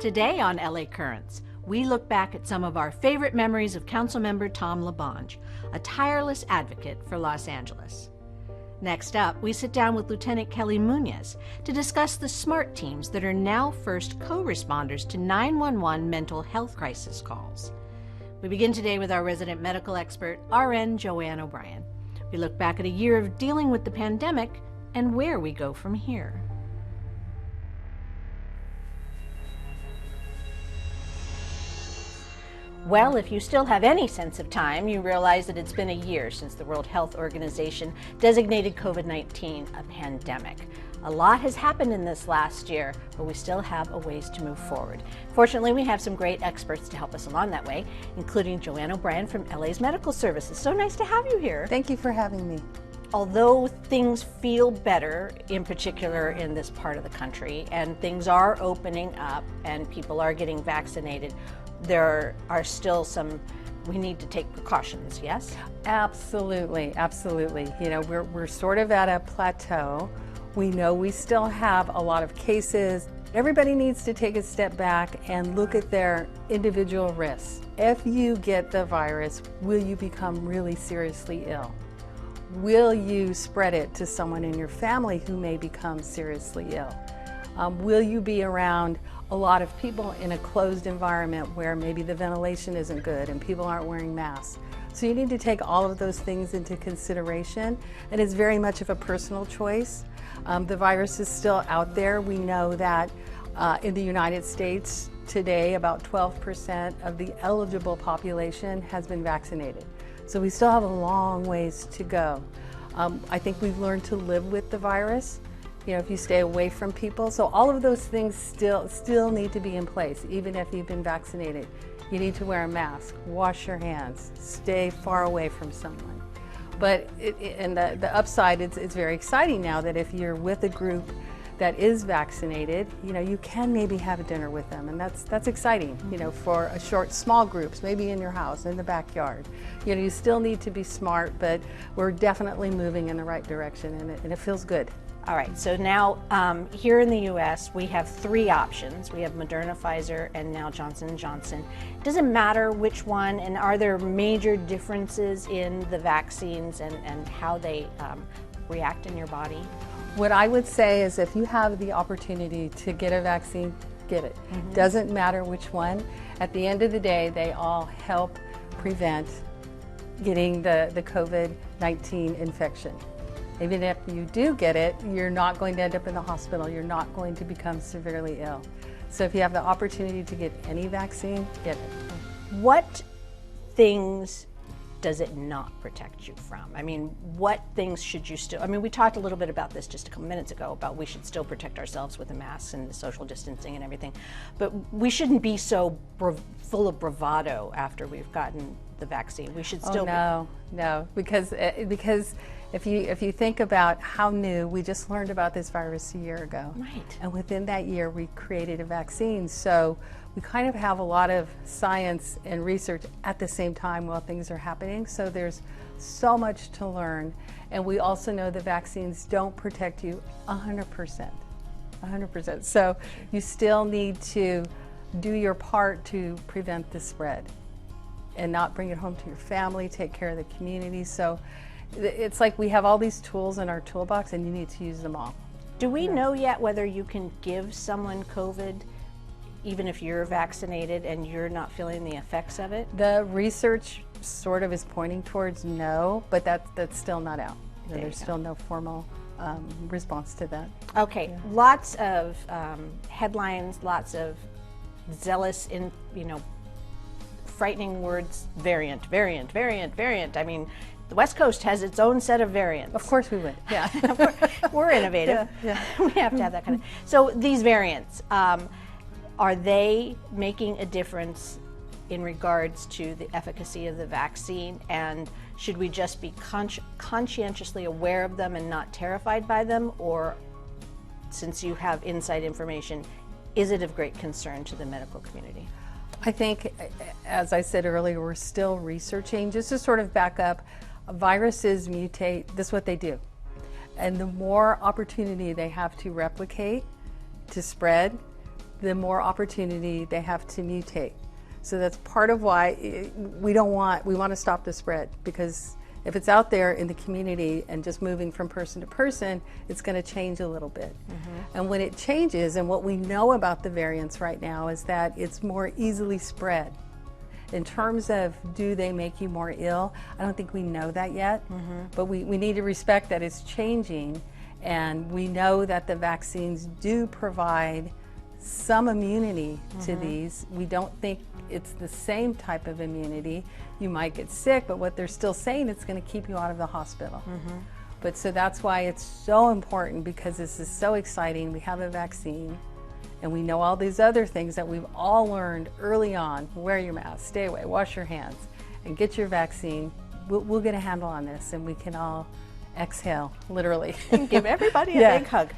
Today on LA Currents, we look back at some of our favorite memories of Councilmember Tom LaBonge, a tireless advocate for Los Angeles. Next up, we sit down with Lieutenant Kelly Munoz to discuss the SMART teams that are now first co-responders to 911 mental health crisis calls. We begin today with our resident medical expert, RN Joanne O'Brien. We look back at a year of dealing with the pandemic and where we go from here. Well, if you still have any sense of time, you realize that it's been a year since the World Health Organization designated COVID-19 a pandemic. A lot has happened in this last year, but we still have a ways to move forward. Fortunately, we have some great experts to help us along that way, including Joanne O'Brien from LA's Medical Services. So nice to have you here. Thank you for having me. Although things feel better, in particular in this part of the country, and things are opening up and people are getting vaccinated, there are still some, we need to take precautions, yes? Absolutely, absolutely. You know, we're sort of at a plateau. We know we still have a lot of cases. Everybody needs to take a step back and look at their individual risks. If you get the virus, will you become really seriously ill? Will you spread it to someone in your family who may become seriously ill? Will you be around a lot of people in a closed environment where maybe the ventilation isn't good and people aren't wearing masks? So you need to take all of those things into consideration, and it's very much of a personal choice. The virus is still out there. We know that in the United States today, about 12% of the eligible population has been vaccinated. So we still have a long ways to go. I think we've learned to live with the virus. You know, if you stay away from people. So all of those things still need to be in place, even if you've been vaccinated. You need to wear a mask, wash your hands, stay far away from someone. But the upside, it's very exciting now that if you're with a group that is vaccinated, you know, you can maybe have a dinner with them, and that's exciting, you know, for a small groups, maybe in your house, in the backyard. You know, you still need to be smart, but we're definitely moving in the right direction, and it feels good. All right, so now here in the U.S., we have three options. We have Moderna, Pfizer, and now Johnson & Johnson. Does it matter which one, and are there major differences in the vaccines and how they react in your body? What I would say is if you have the opportunity to get a vaccine, get it. Mm-hmm. Doesn't matter which one. At the end of the day, they all help prevent getting the COVID-19 infection. Even if you do get it, you're not going to end up in the hospital. You're not going to become severely ill. So if you have the opportunity to get any vaccine, get it. What things does it not protect you from? I mean, what things should you still, I mean, we talked a little bit about this just a couple minutes ago about we should still protect ourselves with the masks and the social distancing and everything, but we shouldn't be so full of bravado after we've gotten the vaccine. We should still No, because if you think about how new, we just learned about this virus a year ago. Right. And within that year, we created a vaccine. So we kind of have a lot of science and research at the same time while things are happening. So there's so much to learn. And we also know the vaccines don't protect you 100%. 100%. So you still need to do your part to prevent the spread and not bring it home to your family, take care of the community. So it's like we have all these tools in our toolbox and you need to use them all. Do we know yet whether you can give someone COVID even if you're vaccinated and you're not feeling the effects of it? The research sort of is pointing towards no, but that's still not out. There's still no formal response to that. Okay, yeah. Lots of headlines, lots of zealous, frightening words, variant. I mean, the West Coast has its own set of variants. Of course we would, yeah. We're innovative. Yeah. We have to have that kind of. So these variants, are they making a difference in regards to the efficacy of the vaccine? And should we just be conscientiously aware of them and not terrified by them? Or, since you have inside information, is it of great concern to the medical community? I think, as I said earlier, we're still researching. Just to sort of back up, viruses mutate, this is what they do. And the more opportunity they have to replicate, to spread, the more opportunity they have to mutate. So that's part of why we want to stop the spread, because if it's out there in the community and just moving from person to person, it's going to change a little bit. And when it changes, and what we know about the variants right now is that it's more easily spread. In terms of do they make you more ill, I don't think we know that yet, but we need to respect that it's changing, and we know that the vaccines do provide some immunity to these. We don't think it's the same type of immunity. You might get sick, but what they're still saying, it's going to keep you out of the hospital. But so that's why it's so important, because this is so exciting. We have a vaccine, and we know all these other things that we've all learned early on. Wear your mask, stay away, wash your hands, and get your vaccine. We'll get a handle on this, and we can all exhale, literally. And give everybody a big hug.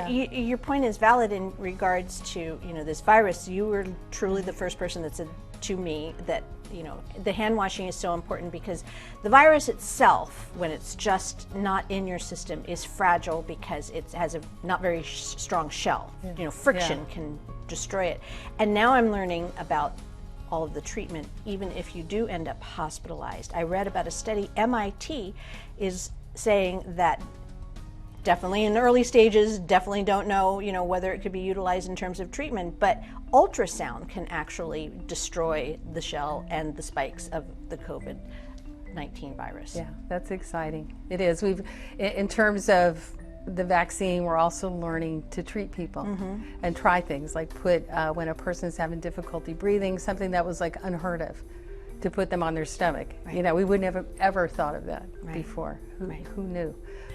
Your point is valid in regards to, this virus. You were truly the first person that said to me that, the hand washing is so important, because the virus itself, when it's just not in your system, is fragile because it has a not very strong shell. Friction can destroy it. And now I'm learning about all of the treatment, even if you do end up hospitalized. I read about a study, MIT is saying that definitely in the early stages, definitely don't know, whether it could be utilized in terms of treatment, but ultrasound can actually destroy the shell and the spikes of the COVID-19 virus. Yeah, that's exciting. It is. In terms of the vaccine, we're also learning to treat people and try things like put, when a person's having difficulty breathing, something that was like unheard of, to put them on their stomach. Right. We wouldn't have ever thought of that before. Who knew?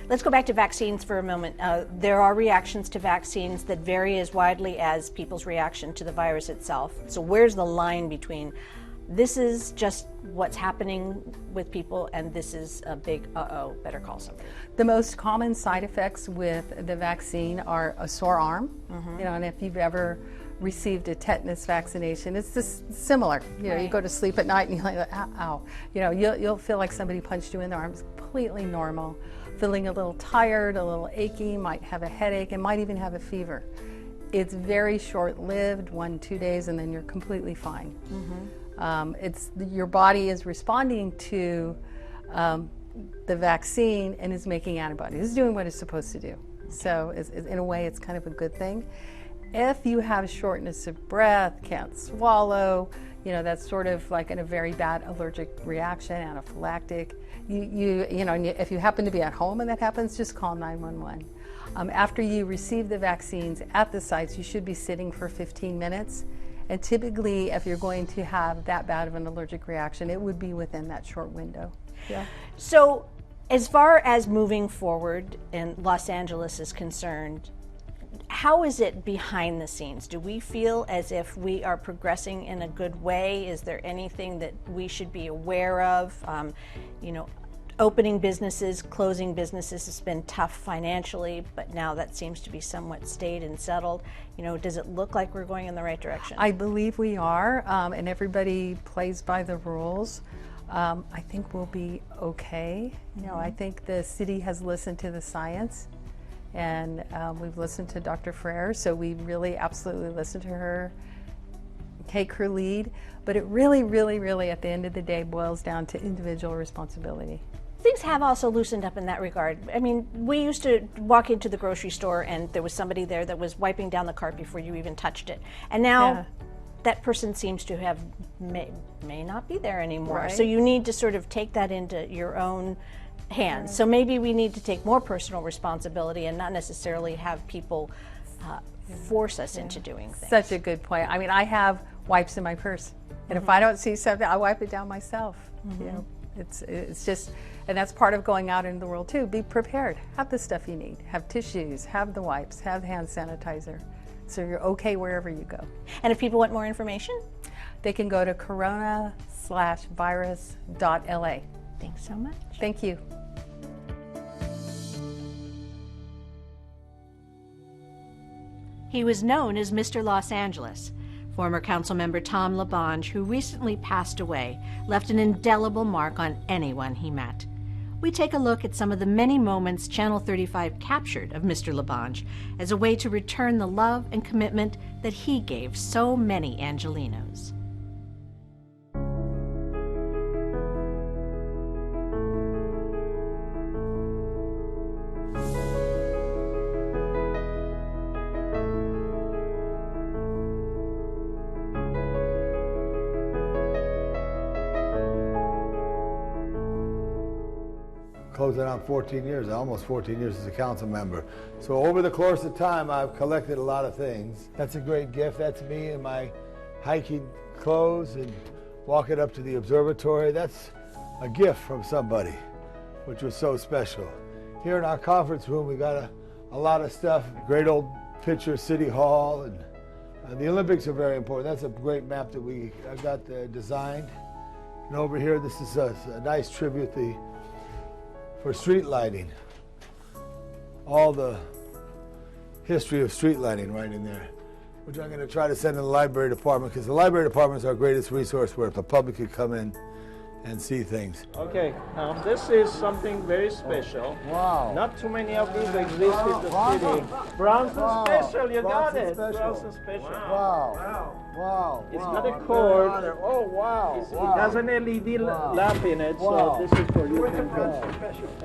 Let's go back to vaccines for a moment. There are reactions to vaccines that vary as widely as people's reaction to the virus itself. So where's the line between this is just what's happening with people and this is a big better call somebody? The most common side effects with the vaccine are a sore arm. And if you've ever received a tetanus vaccination, it's just similar. You go to sleep at night and you're like, ow. You'll feel like somebody punched you in the arm. It's completely normal. Feeling a little tired, a little achy, might have a headache, and might even have a fever. It's very short-lived, 1-2 days, and then you're completely fine. Your body is responding to the vaccine and is making antibodies. It's doing what it's supposed to do. So in a way, it's kind of a good thing. If you have shortness of breath, can't swallow, that's sort of like in a very bad allergic reaction, anaphylactic. If you happen to be at home and that happens, just call 911. After you receive the vaccines at the sites, you should be sitting for 15 minutes. And typically, if you're going to have that bad of an allergic reaction, it would be within that short window. Yeah. So, as far as moving forward in Los Angeles is concerned, how is it behind the scenes? Do we feel as if we are progressing in a good way? Is there anything that we should be aware of? Opening businesses, closing businesses has been tough financially, but now that seems to be somewhat stayed and settled. Does it look like we're going in the right direction? I believe we are, and everybody plays by the rules. I think we'll be okay. I think the city has listened to the science, and we've listened to Dr. Frere, so we really absolutely listen to her, take her lead, but it really, really, really at the end of the day boils down to individual responsibility. Things have also loosened up in that regard. I mean, we used to walk into the grocery store and there was somebody there that was wiping down the cart before you even touched it. And now that person seems to have may not be there anymore. Right. So you need to sort of take that into your own hands. So maybe we need to take more personal responsibility and not necessarily have people force us into doing things. Such a good point. I mean, I have wipes in my purse, and if I don't see something, I wipe it down myself. It's just, and that's part of going out into the world too. Be prepared. Have the stuff you need. Have tissues. Have the wipes. Have hand sanitizer. So you're okay wherever you go. And if people want more information, they can go to corona/virus.la. Thanks so much. Thank you. He was known as Mr. Los Angeles. Former Councilmember Tom LaBonge, who recently passed away, left an indelible mark on anyone he met. we take a look at some of the many moments Channel 35 captured of Mr. LaBonge as a way to return the love and commitment that he gave so many Angelenos. Closing on 14 years, almost 14 years as a council member. So over the course of time, I've collected a lot of things. That's a great gift. That's me in my hiking clothes and walking up to the observatory. That's a gift from somebody, which was so special. Here in our conference room, we got a lot of stuff. Great old picture of City Hall, and the Olympics are very important. That's a great map that I got designed. And over here, this is a nice tribute for street lighting. All the history of street lighting right in there, which I'm going to try to send to the library department, because the library department is our greatest resource where the public could come in and see things. Okay, this is something very special. Wow. Not too many of these exist in the city. Bronson Special, you got it. Bronson Special. Wow. Wow. It's got a cord. Oh, wow. It has an LED lamp in it, so this is for you.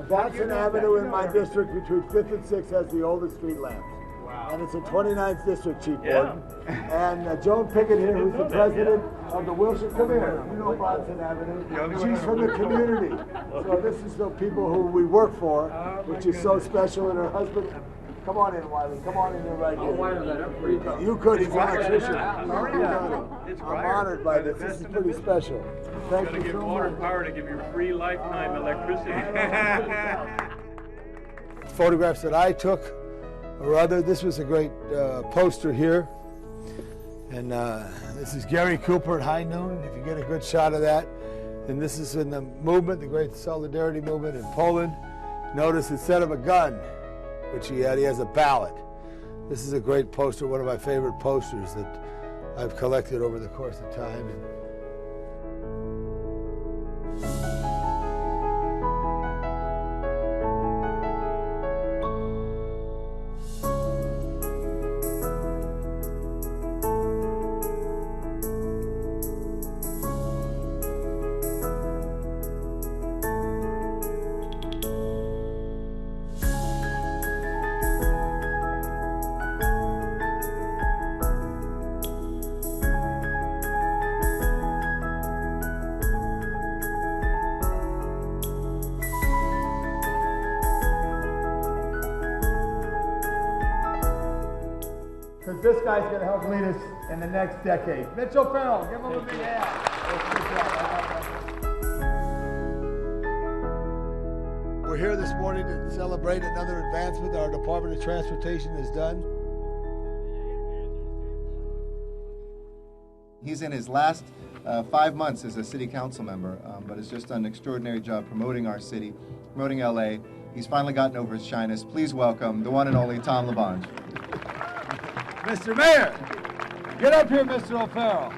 Bronson Avenue in my district between 5th and 6th has the oldest street lamps. Wow. And it's a 29th district, Chief Warden. And Joan Pickett here, who's the president of the Wilshire, come here. You know Bronson Avenue. She's from the community. So this is the people who we work for, which is so special. And her husband, come on in, Wiley. Come on in here right here. You could, he's an electrician. I'm honored by this. This is pretty special. Thank you so much. Water and power to give you free lifetime electricity. Photographs that I took or other. This was a great poster here. And this is Gary Cooper at high noon, if you get a good shot of that. And this is in the movement, the great solidarity movement in Poland. Notice instead of a gun, which he has a ballot. This is a great poster, one of my favorite posters that I've collected over the course of time. Because this guy's going to help lead us in the next decade. Mitchell Farrell, give him a big hand. We're here this morning to celebrate another advancement our Department of Transportation has done. He's in his last 5 months as a city council member, but has just done an extraordinary job promoting our city, promoting LA. He's finally gotten over his shyness. Please welcome the one and only Tom LaBonge. Mr. Mayor, get up here, Mr. O'Farrell.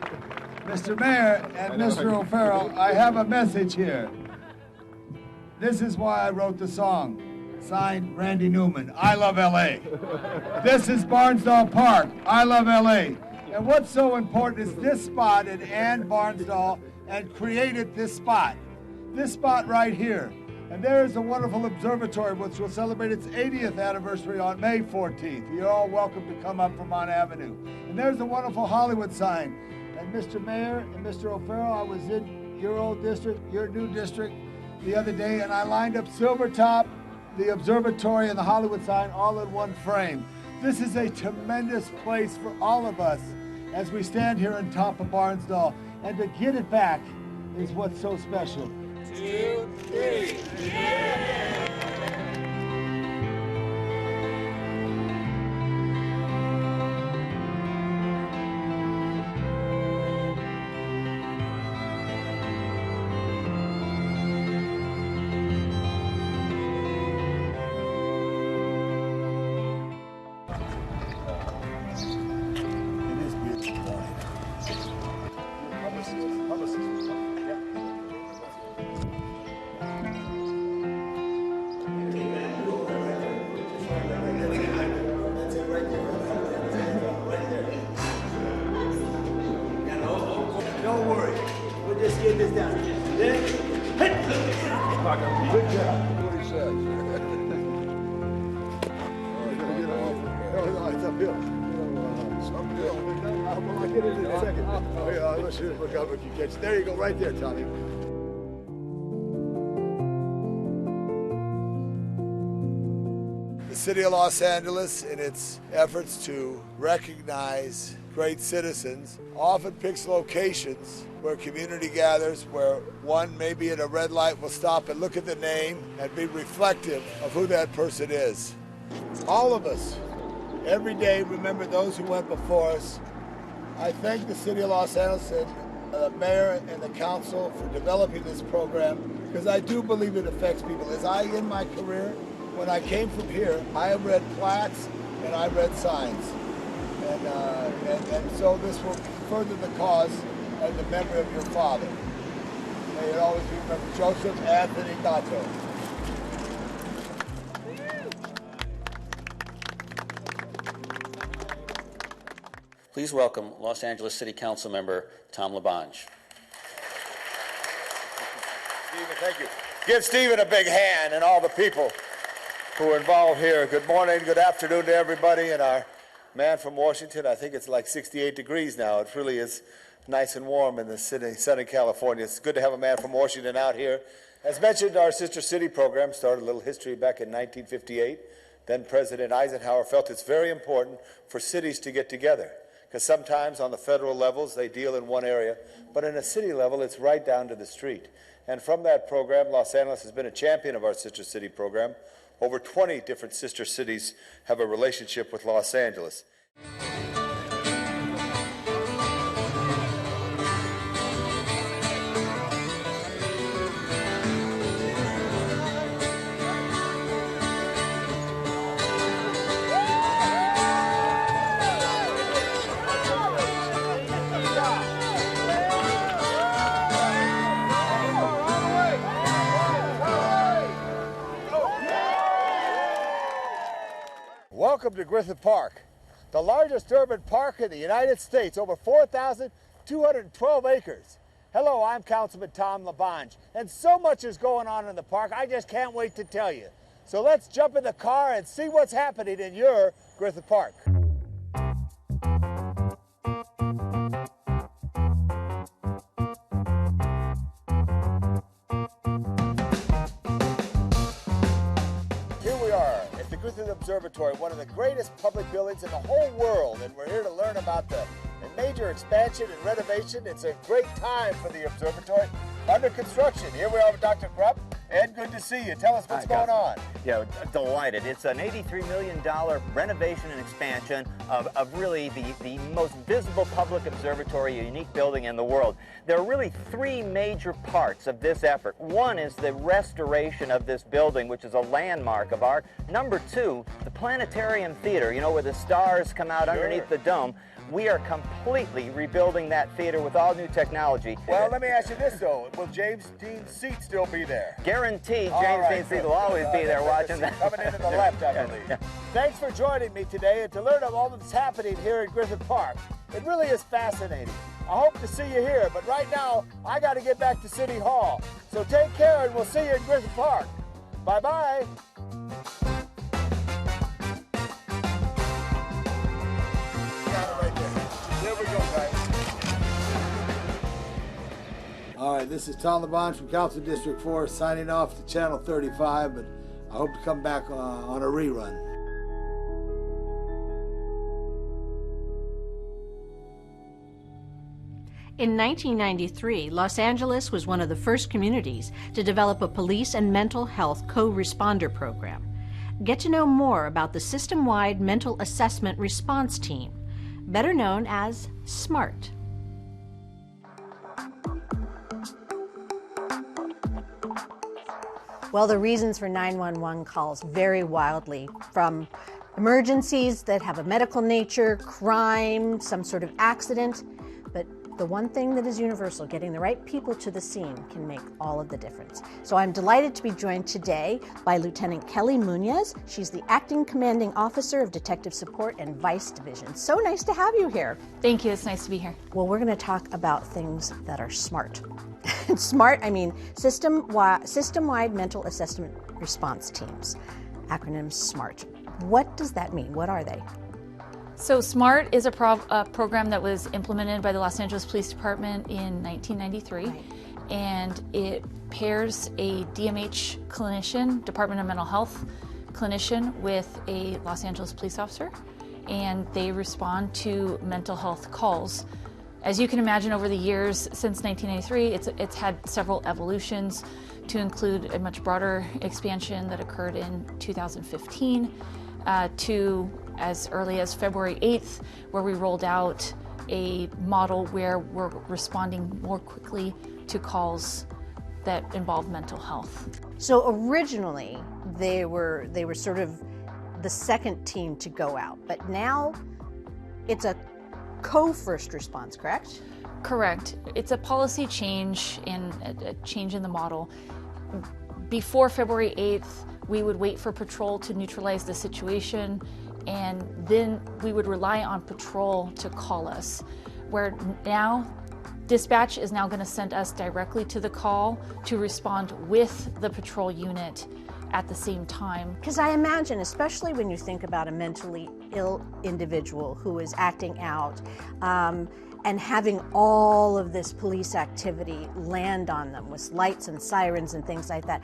Mr. Mayor and Mr. O'Farrell, I have a message here. This is why I wrote the song. Signed, Randy Newman, I love LA. This is Barnsdall Park, I love LA. And what's so important is this spot in Ann Barnsdall and created this spot right here. And there is a wonderful observatory which will celebrate its 80th anniversary on May 14th. You're all welcome to come up Vermont Avenue. And there's a wonderful Hollywood sign. And Mr. Mayor and Mr. O'Farrell, I was in your old district, your new district, the other day, and I lined up Silvertop, the observatory, and the Hollywood sign all in one frame. This is a tremendous place for all of us as we stand here on top of Barnsdall. And to get it back is what's so special. 2, 3, yeah! down. Then, hit. Good job. What he says. No, it's uphill. It's uphill. I'll get it in a second. Oh, yeah, let's look up if you catch. There you go, right there, Tommy. The City of Los Angeles, in its efforts to recognize great citizens, often picks locations where community gathers, where one maybe at a red light will stop and look at the name and be reflective of who that person is. All of us, every day, remember those who went before us. I thank the City of Los Angeles and the mayor and the council for developing this program, because I do believe it affects people. As I, in my career, when I came from here, I read plaques and I read signs. And so this will further the cause and the memory of your father. May it always be remembered. Joseph Anthony Gatto. Please welcome Los Angeles City Council member Tom LaBonge. Stephen, thank you. Give Stephen a big hand and all the people who are involved here. Good morning, good afternoon to everybody. And our man from Washington, I think it's like 68 degrees now. It really is nice and warm in the city, Southern California. It's good to have a man from Washington out here. As mentioned, our Sister City program started a little history back in 1958. Then President Eisenhower felt it's very important for cities to get together, because sometimes on the federal levels they deal in one area, but in a city level it's right down to the street. And from that program, Los Angeles has been a champion of our Sister City program. Over 20 different sister cities have a relationship with Los Angeles. Welcome to Griffith Park, the largest urban park in the United States, over 4,212 acres. Hello, I'm Councilman Tom LaBonge, and so much is going on in the park, I just can't wait to tell you. So let's jump in the car and see what's happening in your Griffith Park. Griffith Observatory, one of the greatest public buildings in the whole world, and we're here to learn about the major expansion and renovation. It's a great time for the observatory. Under construction. Here we are with Dr. Krupp. Ed, good to see you. Tell us what's going on. Yeah, delighted. It's an $83 million renovation and expansion of really the most visible public observatory, a unique building in the world. There are really three major parts of this effort. One is the restoration of this building, which is a landmark of art. Number two, the planetarium theater, you know, where the stars come out underneath the dome. We are completely rebuilding that theater with all new technology. Well, let me ask you this, though. Will James Dean's seat still be there? Guaranteed, James Dean's seat will always be there watching that. Coming in to the left, I believe. Yeah. Thanks for joining me today and to learn of all that's happening here in Griffith Park. It really is fascinating. I hope to see you here, but right now, I got to get back to City Hall. So take care, and we'll see you in Griffith Park. Bye-bye. All right, this is Tom LaBonge from Council District 4 signing off to Channel 35, but I hope to come back on a rerun. In 1993, Los Angeles was one of the first communities to develop a police and mental health co-responder program. Get to know more about the system-wide mental assessment response team, better known as SMART. Well, the reasons for 911 calls vary wildly, from emergencies that have a medical nature, crime, some sort of accident, but the one thing that is universal, getting the right people to the scene, can make all of the difference. So I'm delighted to be joined today by Lieutenant Kelly Munoz. She's the Acting Commanding Officer of Detective Support and Vice Division. So nice to have you here. Thank you, it's nice to be here. Well, we're going to talk about things that are smart. Smart, I mean system-wide mental assessment response teams. Acronym SMART. What does that mean? What are they? So SMART is a program that was implemented by the Los Angeles Police Department in 1993, and it pairs a DMH clinician, Department of Mental Health clinician, with a Los Angeles police officer, and they respond to mental health calls. As you can imagine, over the years since 1993, it's had several evolutions to include a much broader expansion that occurred in 2015 to as early as February 8th, where we rolled out a model where we're responding more quickly to calls that involve mental health. So originally, they were sort of the second team to go out, but now it's a co-first response, correct? Correct. It's a policy change and a change in the model. Before February 8th, we would wait for patrol to neutralize the situation, and then we would rely on patrol to call us. Where now, dispatch is now going to send us directly to the call to respond with the patrol unit at the same time. Because I imagine, especially when you think about a mentally ill individual who is acting out and having all of this police activity land on them with lights and sirens and things like that,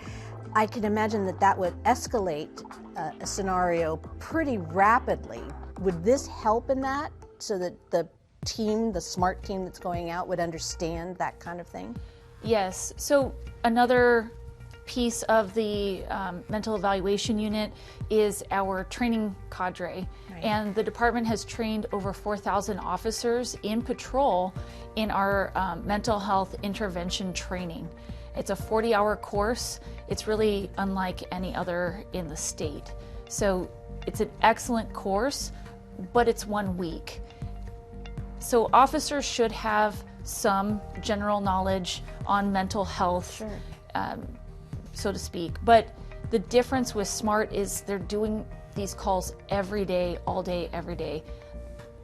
I can imagine that would escalate a scenario pretty rapidly. Would this help in that, so that the team, the SMART team that's going out, would understand that kind of thing? Yes. So another piece of the mental evaluation unit is our training cadre. Right. And the department has trained over 4,000 officers in patrol in our mental health intervention training. It's a 40-hour course. It's really unlike any other in the state. So it's an excellent course, but it's 1 week. So officers should have some general knowledge on mental health, sure. So to speak. But the difference with SMART is they're doing these calls every day, all day, every day.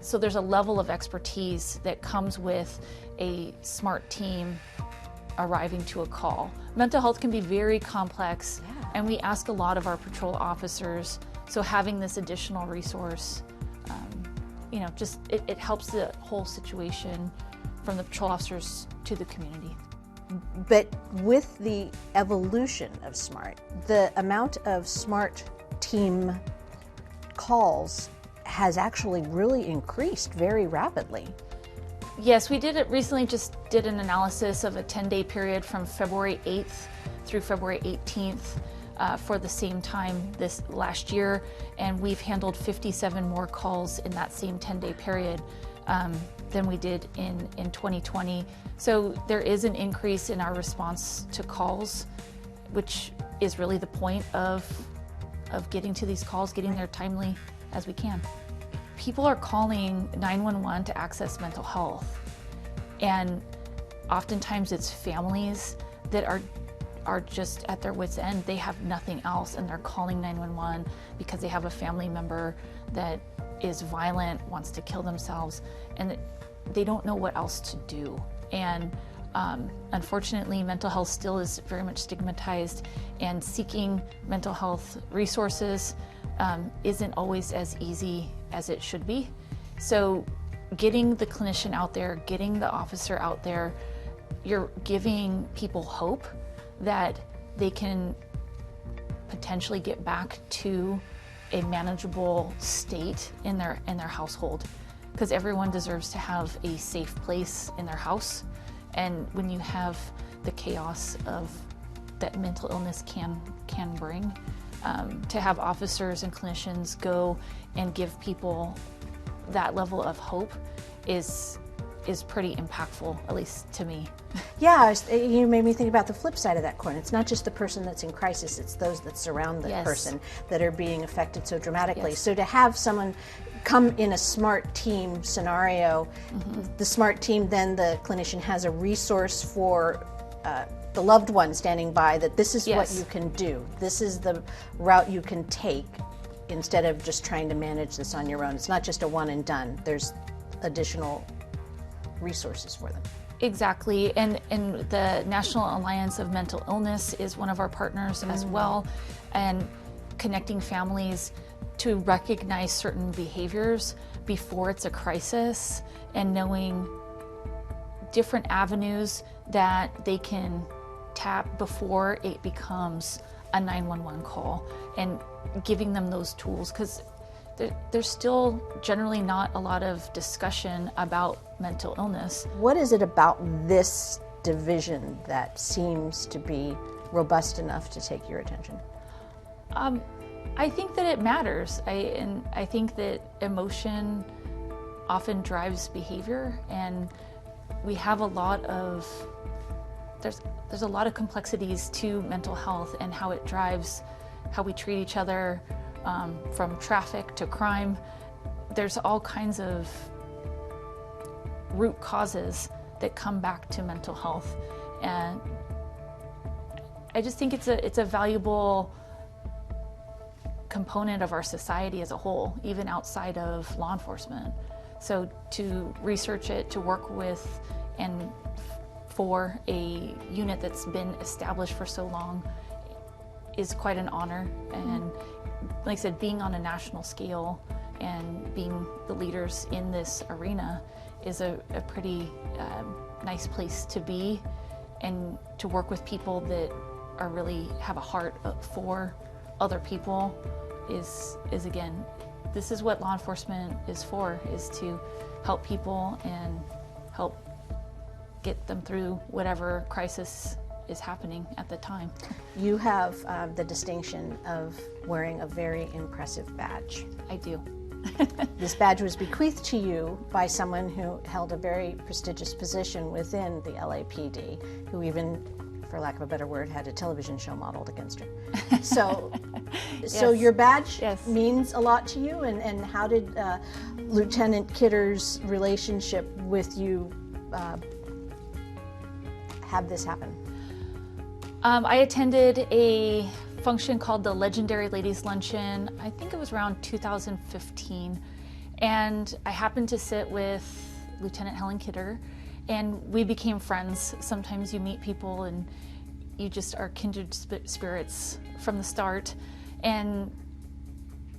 So there's a level of expertise that comes with a SMART team arriving to a call. Mental health can be very complex, and we ask a lot of our patrol officers, so having this additional resource, it helps the whole situation from the patrol officers to the community. But with the evolution of SMART, the amount of SMART team calls has actually really increased very rapidly. Yes, we recently just did an analysis of a 10-day period from February 8th through February 18th for the same time this last year, and we've handled 57 more calls in that same 10-day period than we did in 2020. So there is an increase in our response to calls, which is really the point of getting to these calls, getting there timely as we can. People are calling 911 to access mental health, and oftentimes it's families that are just at their wits' end. They have nothing else, and they're calling 911 because they have a family member that is violent, wants to kill themselves, and they don't know what else to do. And unfortunately, mental health still is very much stigmatized, and seeking mental health resources isn't always as easy as it should be. So getting the clinician out there, getting the officer out there, you're giving people hope that they can potentially get back to a manageable state in their household, because everyone deserves to have a safe place in their house. And when you have the chaos of that mental illness can bring, to have officers and clinicians go and give people that level of hope is is pretty impactful, at least to me. Yeah, you made me think about the flip side of that coin. It's not just the person that's in crisis, it's those that surround the person that are being affected so dramatically. So to have someone come in a smart team scenario, the smart team, then the clinician has a resource for the loved one standing by, that this is what you can do. This is the route you can take instead of just trying to manage this on your own. It's not just a one and done. There's additional resources for them. Exactly, and the National Alliance of Mental Illness is one of our partners as well, and connecting families to recognize certain behaviors before it's a crisis, and knowing different avenues that they can tap before it becomes a 911 call, and giving them those tools, because there's still generally not a lot of discussion about mental illness. What is it about this division that seems to be robust enough to take your attention? I think that it matters. I think that emotion often drives behavior, and we have a lot of, there's a lot of complexities to mental health and how it drives how we treat each other, from traffic to crime. There's all kinds of root causes that come back to mental health, and I just think it's a valuable component of our society as a whole, even outside of law enforcement. So to research it, to work with and for a unit that's been established for so long is quite an honor. And like I said, being on a national scale and being the leaders in this arena is a pretty nice place to be, and to work with people that are really have a heart for other people is again, this is what law enforcement is for, is to help people and help get them through whatever crisis is happening at the time. You have the distinction of wearing a very impressive badge. I do. This badge was bequeathed to you by someone who held a very prestigious position within the LAPD, who even, for lack of a better word, had a television show modeled against her. So, so your badge means a lot to you, and how did Lieutenant Kidder's relationship with you have this happen? I attended a function called the Legendary Ladies Luncheon. I think it was around 2015, and I happened to sit with Lieutenant Helen Kidder, and we became friends. Sometimes you meet people and you just are kindred spirits from the start, and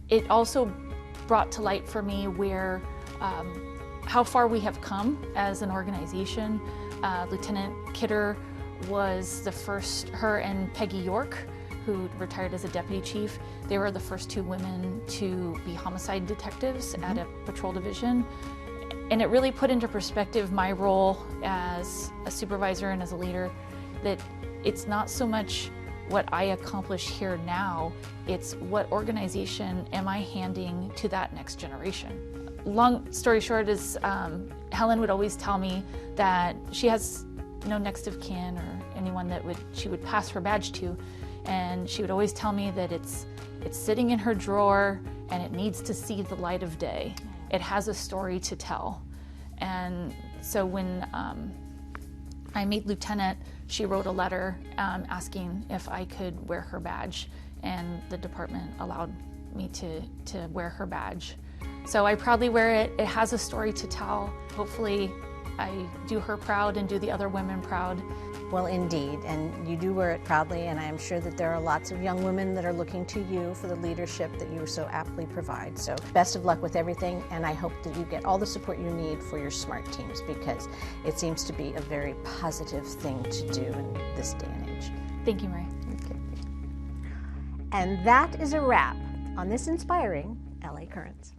it also brought to light for me where how far we have come as an organization. Lieutenant Kidder was the first, her and Peggy York, who retired as a deputy chief, they were the first two women to be homicide detectives at a patrol division. And it really put into perspective my role as a supervisor and as a leader, that it's not so much what I accomplish here now, it's what organization am I handing to that next generation. Long story short is Helen would always tell me that she has no next of kin or anyone that she would pass her badge to, and she would always tell me that it's sitting in her drawer and it needs to see the light of day. It has a story to tell. And so when I made lieutenant, she wrote a letter asking if I could wear her badge, and the department allowed me to wear her badge. So I proudly wear it. It has a story to tell. Hopefully I do her proud and do the other women proud. Well, indeed, and you do wear it proudly, and I am sure that there are lots of young women that are looking to you for the leadership that you so aptly provide. So best of luck with everything, and I hope that you get all the support you need for your SMART teams, because it seems to be a very positive thing to do in this day and age. Thank you, Marie. Okay. And that is a wrap on this inspiring LA Currents.